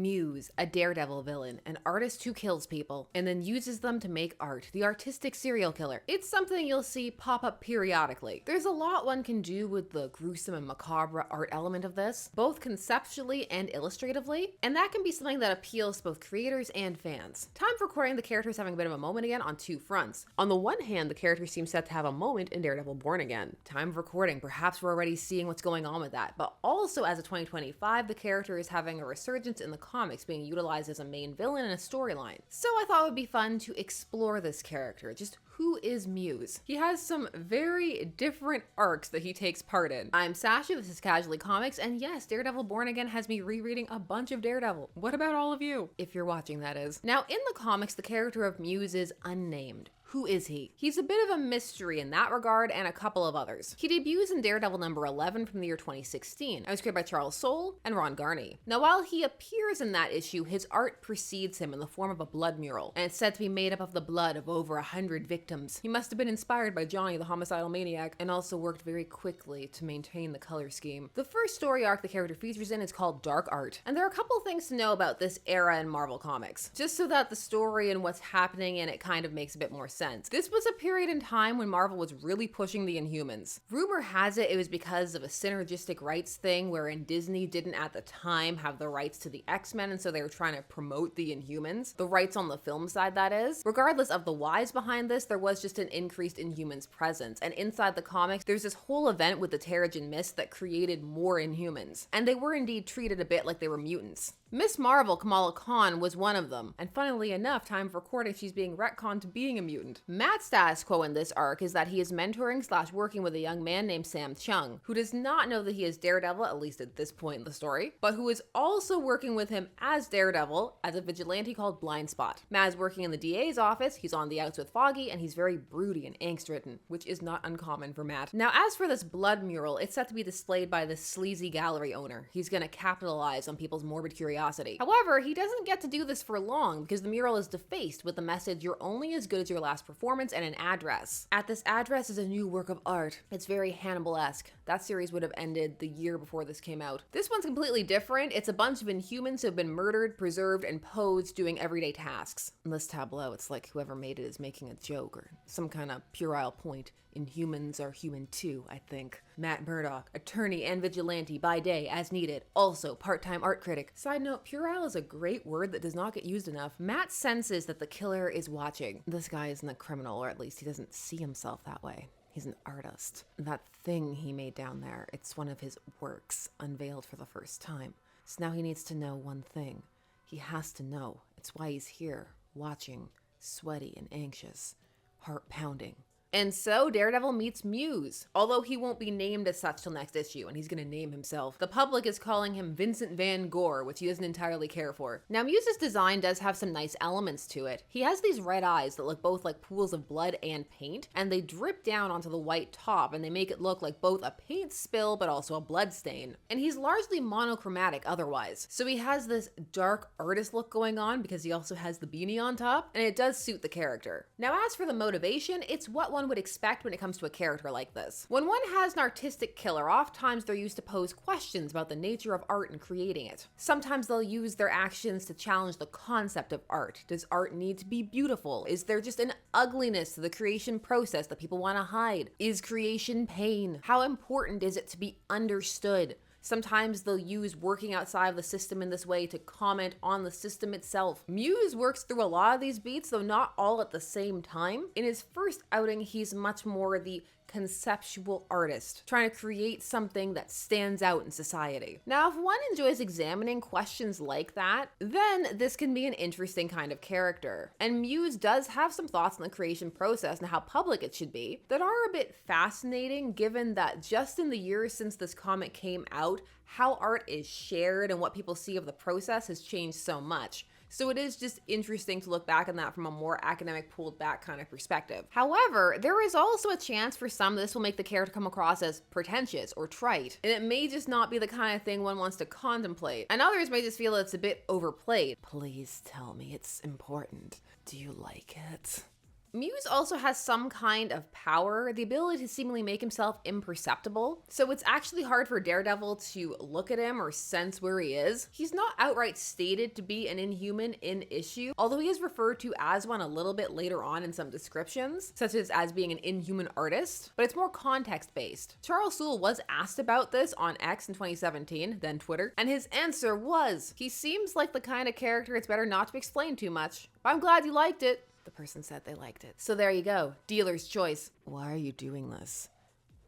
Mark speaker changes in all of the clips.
Speaker 1: Muse, a Daredevil villain, an artist who kills people and then uses them to make art, the artistic serial killer. It's something you'll see pop up periodically. There's a lot one can do with the gruesome and macabre art element of this, both conceptually and illustratively, and that can be something that appeals to both creators and fans. Time for recording, the character is having a bit of a moment again on two fronts. On the one hand, the character seems set to have a moment in Daredevil Born Again. Time of recording, perhaps we're already seeing what's going on with that, but also as of 2025, the character is having a resurgence in the comics, being utilized as a main villain in a storyline. So I thought it would be fun to explore this character. Just who is Muse? He has some very different arcs that he takes part in. I'm Sasha, this is Casually Comics, and yes, Daredevil Born Again has me rereading a bunch of Daredevil. What about all of you? If you're watching, that is. Now, in the comics, the character of Muse is unnamed. Who is he? He's a bit of a mystery in that regard and a couple of others. He debuts in Daredevil number 11 from the year 2016 and was created by Charles Soule and Ron Garney. Now, while he appears in that issue, his art precedes him in the form of a blood mural, and it's said to be made up of the blood of over 100 victims. He must have been inspired by Johnny the homicidal maniac and also worked very quickly to maintain the color scheme. The first story arc the character features in is called Dark Art, and there are a couple things to know about this era in Marvel Comics, just so that the story and what's happening in it kind of makes a bit more sense. This was a period in time when Marvel was really pushing the Inhumans. Rumor has it was because of a synergistic rights thing wherein Disney didn't at the time have the rights to the X-Men, and so they were trying to promote the Inhumans. The rights on the film side, that is. Regardless of the whys behind this, there was just an increased Inhumans presence, and inside the comics, there's this whole event with the Terrigen Mist that created more Inhumans, and they were indeed treated a bit like they were mutants. Miss Marvel, Kamala Khan, was one of them, and funnily enough, time for recording, she's being retconned to being a mutant. Matt's status quo in this arc is that he is mentoring / working with a young man named Sam Chung, who does not know that he is Daredevil, at least at this point in the story, but who is also working with him as Daredevil as a vigilante called Blindspot. Matt is working in the DA's office, he's on the outs with Foggy, and he's very broody and angst-ridden, which is not uncommon for Matt. Now, as for this blood mural, it's set to be displayed by this sleazy gallery owner. He's gonna capitalize on people's morbid curiosity. However, he doesn't get to do this for long because the mural is defaced with the message, "You're only as good as your last performance," and an address. At this address is a new work of art. It's very Hannibal-esque. That series would have ended the year before this came out. This one's completely different. It's a bunch of Inhumans who have been murdered, preserved, and posed doing everyday tasks. In this tableau, it's like whoever made it is making a joke or some kind of puerile point. Inhumans are human too, I think. Matt Murdock, attorney and vigilante by day as needed, also part-time art critic. Side note, puerile is a great word that does not get used enough. Matt senses that the killer is watching. This guy isn't a criminal, or at least he doesn't see himself that way. He's an artist. That thing he made down there, it's one of his works, unveiled for the first time. So now he needs to know one thing. He has to know. It's why he's here, watching, sweaty and anxious, heart pounding. And so Daredevil meets Muse, although he won't be named as such till next issue, and he's gonna name himself. The public is calling him Vincent Van Gogh, which he doesn't entirely care for. Now, Muse's design does have some nice elements to it. He has these red eyes that look both like pools of blood and paint, and they drip down onto the white top, and they make it look like both a paint spill but also a blood stain. And he's largely monochromatic otherwise. So he has this dark artist look going on because he also has the beanie on top, and it does suit the character. Now, as for the motivation, it's what one would expect when it comes to a character like this. When one has an artistic killer, oftentimes they're used to pose questions about the nature of art and creating it. Sometimes they'll use their actions to challenge the concept of art. Does art need to be beautiful? Is there just an ugliness to the creation process that people want to hide? Is creation pain? How important is it to be understood? Sometimes they'll use working outside of the system in this way to comment on the system itself. Muse works through a lot of these beats, though not all at the same time. In his first outing, he's much more the conceptual artist, trying to create something that stands out in society. Now, if one enjoys examining questions like that, then this can be an interesting kind of character. And Muse does have some thoughts on the creation process and how public it should be that are a bit fascinating, given that just in the years since this comic came out, how art is shared and what people see of the process has changed so much. So it is just interesting to look back on that from a more academic, pulled back kind of perspective. However, there is also a chance for some this will make the character come across as pretentious or trite, and it may just not be the kind of thing one wants to contemplate. And others may just feel it's a bit overplayed. Please tell me it's important. Do you like it? Muse also has some kind of power, the ability to seemingly make himself imperceptible. So it's actually hard for Daredevil to look at him or sense where he is. He's not outright stated to be an Inhuman in issue, although he is referred to as one a little bit later on in some descriptions, such as being an Inhuman artist, but it's more context-based. Charles Soule was asked about this on X in 2017, then Twitter, and his answer was, he seems like the kind of character it's better not to explain too much. But I'm glad you liked it. The person said they liked it. So there you go, dealer's choice. Why are you doing this?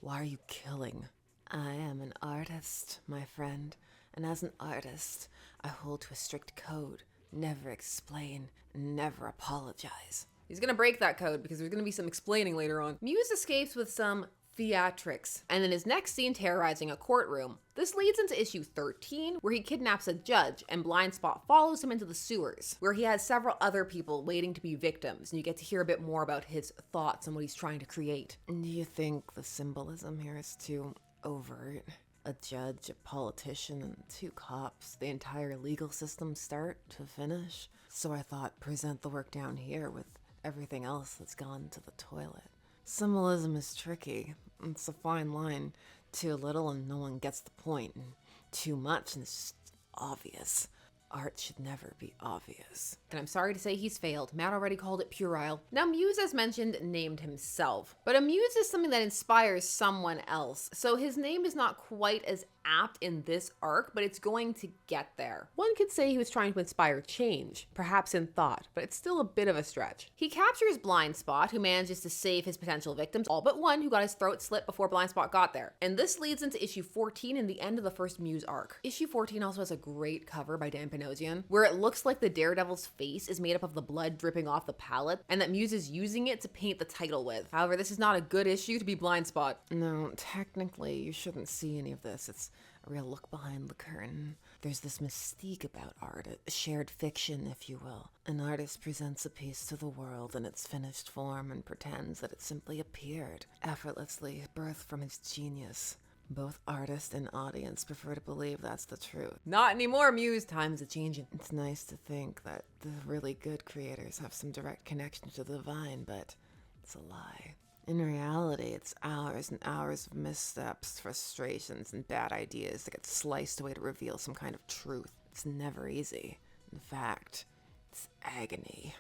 Speaker 1: Why are you killing? I am an artist, my friend, and as an artist, I hold to a strict code. Never explain, never apologize. He's gonna break that code because there's gonna be some explaining later on. Muse escapes with some theatrics, and in his next scene terrorizing a courtroom. This leads into issue 13, where he kidnaps a judge, and Blindspot follows him into the sewers, where he has several other people waiting to be victims, and you get to hear a bit more about his thoughts and what he's trying to create. Do you think the symbolism here is too overt? A judge, a politician, and 2 cops, the entire legal system start to finish. So I thought, present the work down here with everything else that's gone to the toilet. Symbolism is tricky. It's a fine line. Too little and no one gets the point, and too much and it's just obvious. Art should never be obvious. And I'm sorry to say he's failed. Matt already called it puerile. Now, Muse, as mentioned, named himself. But a muse is something that inspires someone else. So his name is not quite as apt in this arc, but it's going to get there. One could say he was trying to inspire change, perhaps in thought, but it's still a bit of a stretch. He captures Blindspot, who manages to save his potential victims, all but one who got his throat slit before Blindspot got there. And this leads into issue 14 and the end of the first Muse arc. Issue 14 also has a great cover by Dan Panosian, where it looks like the Daredevil's face is made up of the blood dripping off the palette, and that Muse is using it to paint the title with. However, this is not a good issue to be Blindspot. No, technically, you shouldn't see any of this. It's a real look behind the curtain. There's this mystique about art, a shared fiction, if you will. An artist presents a piece to the world in its finished form and pretends that it simply appeared, effortlessly birthed from his genius. Both artist and audience prefer to believe that's the truth. Not anymore, Muse. Times are changing. It's nice to think that the really good creators have some direct connection to the divine, but it's a lie. In reality, it's hours and hours of missteps, frustrations, and bad ideas that get sliced away to reveal some kind of truth. It's never easy. In fact, it's agony.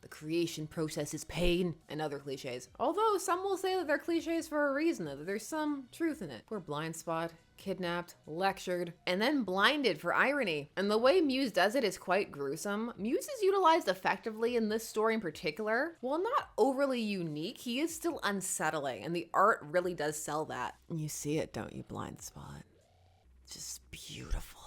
Speaker 1: The creation process is pain, and other cliches. Although some will say that they're cliches for a reason, that there's some truth in it. Poor Blindspot, kidnapped, lectured, and then blinded for irony. And the way Muse does it is quite gruesome. Muse is utilized effectively in this story in particular. While not overly unique, he is still unsettling, and the art really does sell that. You see it, don't you, Blindspot? Just beautiful.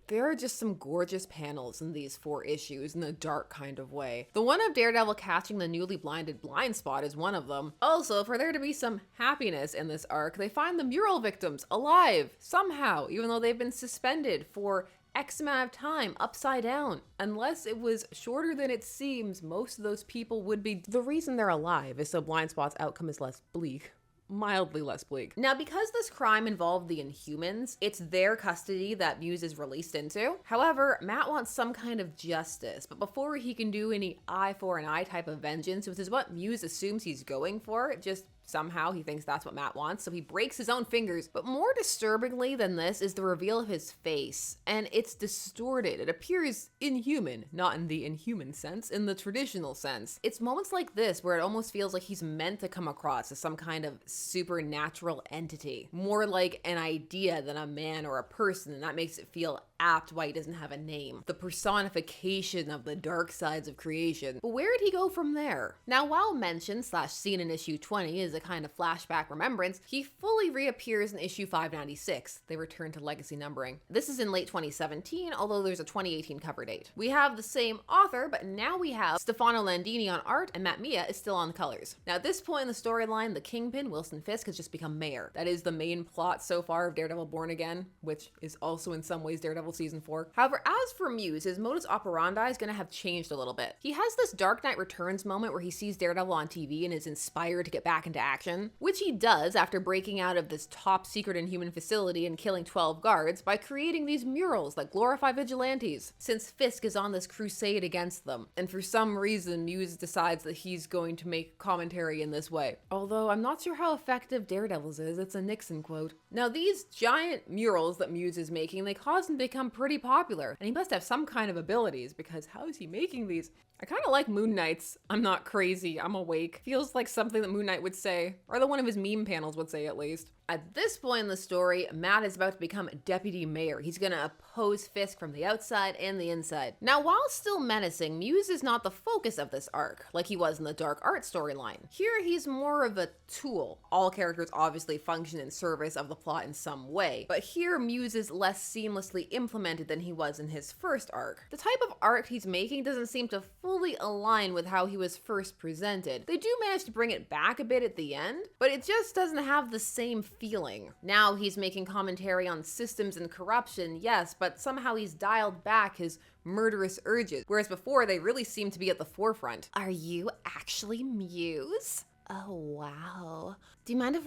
Speaker 1: There are just some gorgeous panels in these 4 issues in a dark kind of way. The one of Daredevil catching the newly blinded Blindspot is one of them. Also, for there to be some happiness in this arc, they find the mural victims alive somehow, even though they've been suspended for X amount of time, upside down. Unless it was shorter than it seems, most of those people would be. The reason they're alive is so Blindspot's outcome is less bleak. Mildly less bleak. Now, because this crime involved the Inhumans, it's their custody that Muse is released into. However, Matt wants some kind of justice, but before he can do any eye for an eye type of vengeance, which is what Muse assumes he's going for, just somehow he thinks that's what Matt wants, so he breaks his own fingers. But more disturbingly than this is the reveal of his face, and it's distorted. It appears inhuman, not in the inhuman sense, in the traditional sense. It's moments like this where it almost feels like he's meant to come across as some kind of supernatural entity, more like an idea than a man or a person, and that makes it feel apt why he doesn't have a name. The personification of the dark sides of creation. But where did he go from there? Now, while mentioned / seen in issue 20 is a kind of flashback remembrance, he fully reappears in issue 596. They return to legacy numbering. This is in late 2017, although there's a 2018 cover date. We have the same author, but now we have Stefano Landini on art and Matt Mia is still on colors. Now, at this point in the storyline, the Kingpin, Wilson Fisk, has just become mayor. That is the main plot so far of Daredevil Born Again, which is also in some ways Daredevil Season 4. However, as for Muse, his modus operandi is going to have changed a little bit. He has this Dark Knight Returns moment where he sees Daredevil on TV and is inspired to get back into action, which he does after breaking out of this top secret Inhuman facility and killing 12 guards by creating these murals that glorify vigilantes, since Fisk is on this crusade against them. And for some reason, Muse decides that he's going to make commentary in this way. Although I'm not sure how effective Daredevil's is, it's a Nixon quote. Now these giant murals that Muse is making, they cause him to become pretty popular, and he must have some kind of abilities, because how is he making these? I kind of like Moon Knight's "I'm not crazy, I'm awake." Feels like something that Moon Knight would say, or that one of his meme panels would say at least. At this point in the story, Matt is about to become deputy mayor. He's gonna oppose Fisk from the outside and the inside. Now, while still menacing, Muse is not the focus of this arc, like he was in the Dark Art storyline. Here, he's more of a tool. All characters obviously function in service of the plot in some way, but here Muse is less seamlessly implemented than he was in his first arc. The type of art he's making doesn't seem to fully align with how he was first presented. They do manage to bring it back a bit at the end, but it just doesn't have the same feeling. Now he's making commentary on systems and corruption, yes, but somehow he's dialed back his murderous urges, whereas before they really seemed to be at the forefront. Are you actually Muse? Oh, wow. Do you mind if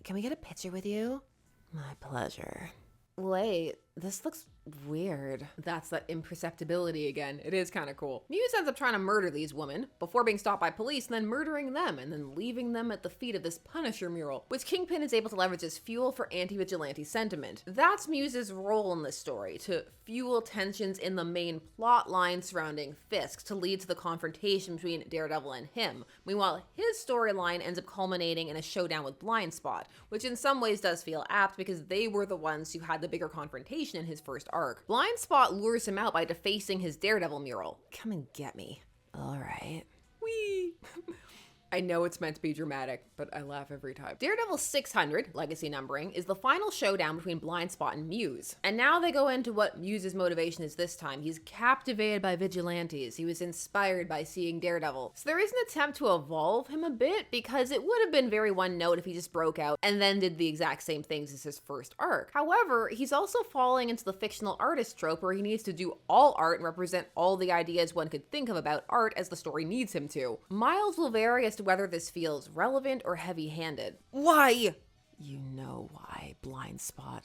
Speaker 1: can we get a picture with you? My pleasure. Wait, this looks weird. That's that imperceptibility again. It is kind of cool. Muse ends up trying to murder these women before being stopped by police and then murdering them and then leaving them at the feet of this Punisher mural, which Kingpin is able to leverage as fuel for anti-vigilante sentiment. That's Muse's role in this story, to fuel tensions in the main plot line surrounding Fisk to lead to the confrontation between Daredevil and him. Meanwhile, his storyline ends up culminating in a showdown with Blindspot, which in some ways does feel apt because they were the ones who had the bigger confrontation in his first arc. Blindspot lures him out by defacing his Daredevil mural. Come and get me. All right. Whee! I know it's meant to be dramatic, but I laugh every time. Daredevil 600, legacy numbering, is the final showdown between Blindspot and Muse. And now they go into what Muse's motivation is this time. He's captivated by vigilantes. He was inspired by seeing Daredevil. So there is an attempt to evolve him a bit, because it would have been very one note if he just broke out and then did the exact same things as his first arc. However, he's also falling into the fictional artist trope where he needs to do all art and represent all the ideas one could think of about art as the story needs him to. Miles will vary as to whether this feels relevant or heavy-handed. Why? You know why, Blindspot.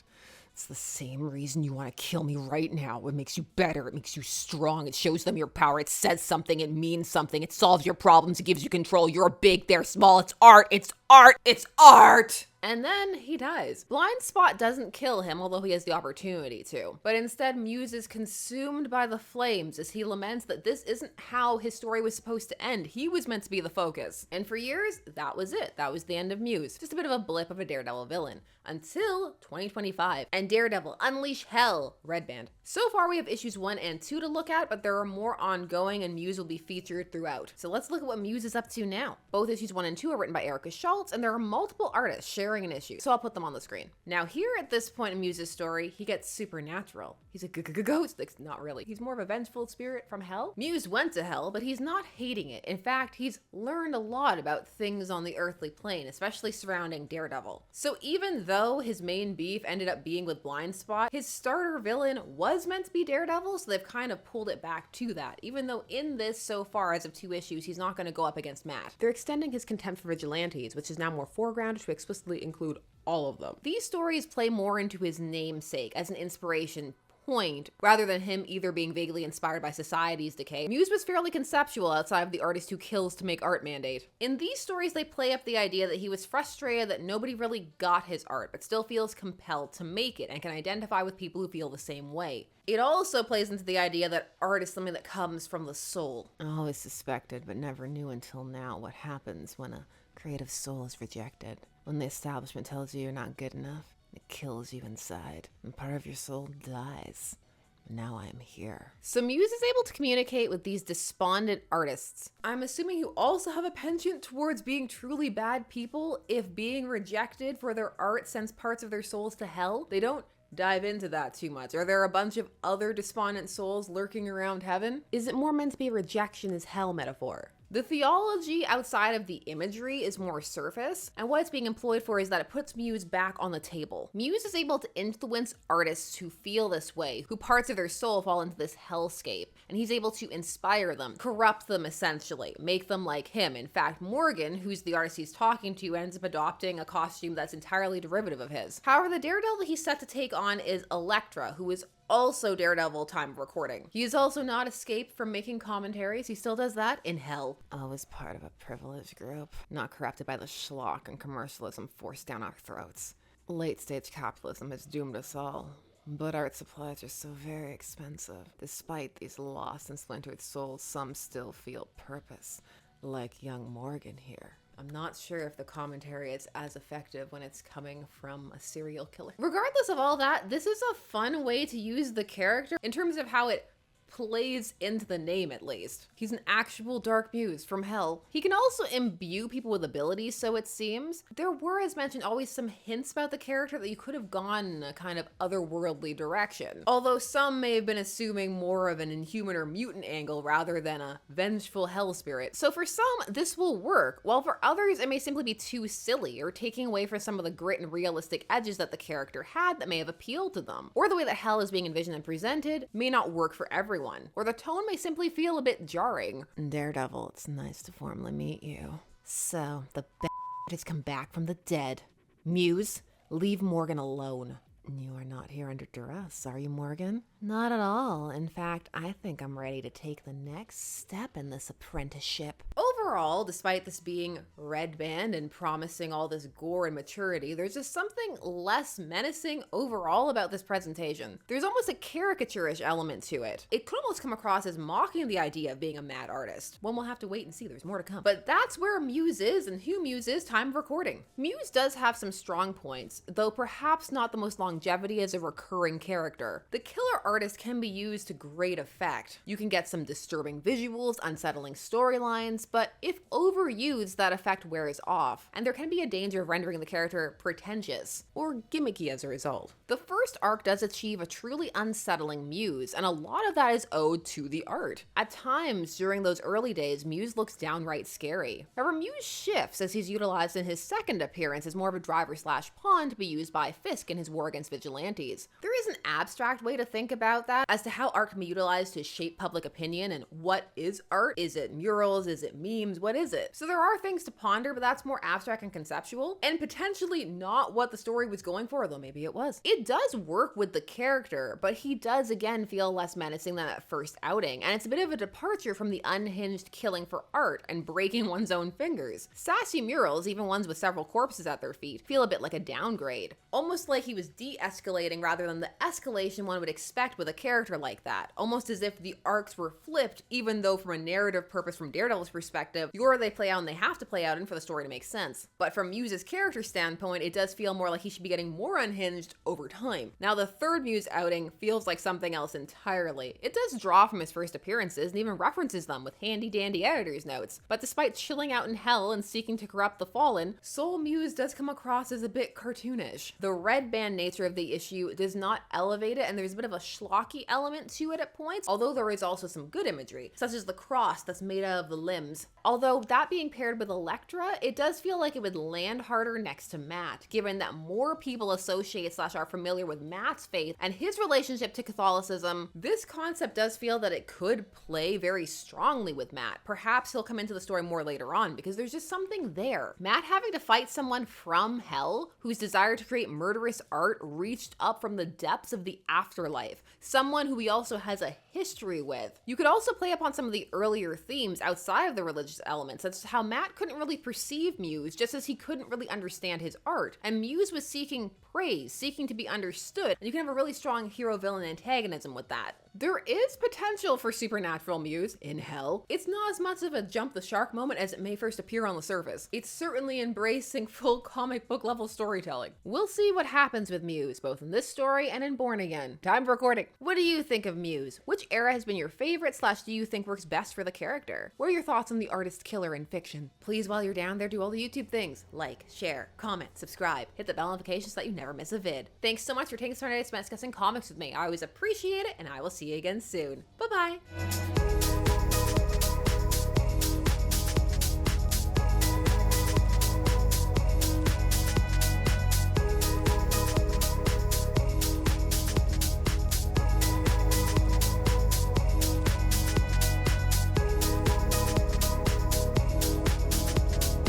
Speaker 1: It's the same reason you want to kill me right now. It makes you better. It makes you strong. It shows them your power. It says something. It means something. It solves your problems. It gives you control. You're big. They're small. It's art. It's art. It's art. And then he dies. Blindspot doesn't kill him, although he has the opportunity to. But instead, Muse is consumed by the flames as he laments that this isn't how his story was supposed to end. He was meant to be the focus. And for years, that was it. That was the end of Muse. Just a bit of a blip of a Daredevil villain. Until 2025. And Daredevil Unleash Hell, Red Band. So far, we have issues 1 and 2 to look at, but there are more ongoing and Muse will be featured throughout. So let's look at what Muse is up to now. Both issues 1 and 2 are written by Erica Schultz, and there are multiple artists sharing an issue. So I'll put them on the screen. Now here at this point in Muse's story, he gets supernatural. He's a ghost. Like, not really. He's more of a vengeful spirit from hell. Muse went to hell, but he's not hating it. In fact, he's learned a lot about things on the earthly plane, especially surrounding Daredevil. So even though his main beef ended up being with Blindspot, his starter villain was meant to be Daredevil, so they've kind of pulled it back to that. Even though in this, so far as of 2 issues, he's not going to go up against Matt. They're extending his contempt for vigilantes, which is now more foregrounded to explicitly include all of them. These stories play more into his namesake as an inspiration point, rather than him either being vaguely inspired by society's decay. Muse was fairly conceptual outside of the artist who kills to make art mandate. In these stories, they play up the idea that he was frustrated that nobody really got his art, but still feels compelled to make it and can identify with people who feel the same way. It also plays into the idea that art is something that comes from the soul. I always suspected, but never knew until now, what happens when a creative soul is rejected. When the establishment tells you you're not good enough, it kills you inside, and part of your soul dies. Now I am here. So Muse is able to communicate with these despondent artists. I'm assuming who also have a penchant towards being truly bad people if being rejected for their art sends parts of their souls to hell. They don't dive into that too much. Are there a bunch of other despondent souls lurking around heaven? Is it more meant to be a rejection as hell metaphor? The theology outside of the imagery is more surface, and what it's being employed for is that it puts Muse back on the table. Muse is able to influence artists who feel this way, who parts of their soul fall into this hellscape, and he's able to inspire them, corrupt them essentially, make them like him. In fact, Morgan, who's the artist he's talking to, ends up adopting a costume that's entirely derivative of his. However, the Daredevil he's set to take on is Elektra, who is also Daredevil time of recording. He has also not escaped from making commentaries. He still does that in hell. Always part of a privileged group, not corrupted by the schlock and commercialism forced down our throats. Late-stage capitalism has doomed us all. But art supplies are so very expensive. Despite these lost and splintered souls, some still feel purpose. Like young Morgan here. I'm not sure if the commentary is as effective when it's coming from a serial killer. Regardless of all that, this is a fun way to use the character in terms of how it plays into the name, at least. He's an actual dark muse from hell. He can also imbue people with abilities, so it seems. There were, as mentioned, always some hints about the character that you could have gone in a kind of otherworldly direction. Although some may have been assuming more of an inhuman or mutant angle rather than a vengeful hell spirit. So for some, this will work, while for others it may simply be too silly or taking away from some of the grit and realistic edges that the character had that may have appealed to them. Or the way that hell is being envisioned and presented may not work for everyone. Or the tone may simply feel a bit jarring. Daredevil, it's nice to formally meet you. So, the has come back from the dead. Muse, leave Morgan alone. You are not here under duress, are you, Morgan? Not at all. In fact, I think I'm ready to take the next step in this apprenticeship. Overall, despite this being Red Band and promising all this gore and maturity, there's just something less menacing overall about this presentation. There's almost a caricature-ish element to it. It could almost come across as mocking the idea of being a mad artist. One will have to wait and see, there's more to come. But that's where Muse is and who Muse is time of recording. Muse does have some strong points, though perhaps not the most longevity as a recurring character. The killer artist can be used to great effect. You can get some disturbing visuals, unsettling storylines, but if overused, that effect wears off, and there can be a danger of rendering the character pretentious or gimmicky as a result. The first arc does achieve a truly unsettling Muse, and a lot of that is owed to the art. At times during those early days, Muse looks downright scary. However, Muse shifts as he's utilized in his second appearance as more of a driver/pawn to be used by Fisk in his war against vigilantes. There is an abstract way to think about that as to how art can be utilized to shape public opinion and what is art. Is it murals? Is it memes? What is it? So there are things to ponder, but that's more abstract and conceptual, and potentially not what the story was going for, though maybe it was. It does work with the character, but he does again feel less menacing than that first outing, and it's a bit of a departure from the unhinged killing for art and breaking one's own fingers. Sassy murals, even ones with several corpses at their feet, feel a bit like a downgrade. Almost like he was de-escalating rather than the escalation one would expect with a character like that. Almost as if the arcs were flipped, even though from a narrative purpose from Daredevil's perspective, the order they play out and they have to play out in for the story to make sense. But from Muse's character standpoint, it does feel more like he should be getting more unhinged over time. Now the third Muse outing feels like something else entirely. It does draw from his first appearances and even references them with handy-dandy editor's notes. But despite chilling out in hell and seeking to corrupt the fallen, Soul Muse does come across as a bit cartoonish. The red band nature of the issue does not elevate it, and there's a bit of a schlocky element to it at points, although there is also some good imagery, such as the cross that's made out of the limbs. Although that being paired with Elektra, it does feel like it would land harder next to Matt, given that more people associate / are familiar with Matt's faith and his relationship to Catholicism. This concept does feel that it could play very strongly with Matt. Perhaps he'll come into the story more later on, because there's just something there. Matt having to fight someone from hell whose desire to create murderous art reached up from the depths of the afterlife, someone who he also has a history with. You could also play upon some of the earlier themes outside of the religious elements, such as how Matt couldn't really perceive Muse, just as he couldn't really understand his art, and Muse was seeking praise, seeking to be understood, and you can have a really strong hero-villain antagonism with that. There is potential for supernatural Muse in hell. It's not as much of a jump the shark moment as it may first appear on the surface. It's certainly embracing full comic book level storytelling. We'll see what happens with Muse, both in this story and in Born Again. Time for recording. What do you think of Muse? Which era has been your favorite / do you think works best for the character? What are your thoughts on the artist killer in fiction? Please, while you're down there, do all the YouTube things. Like, share, comment, subscribe, hit the bell notification so that you never miss a vid. Thanks so much for taking some time to spend discussing comics with me. I always appreciate it, and I will see you again soon. Bye-bye.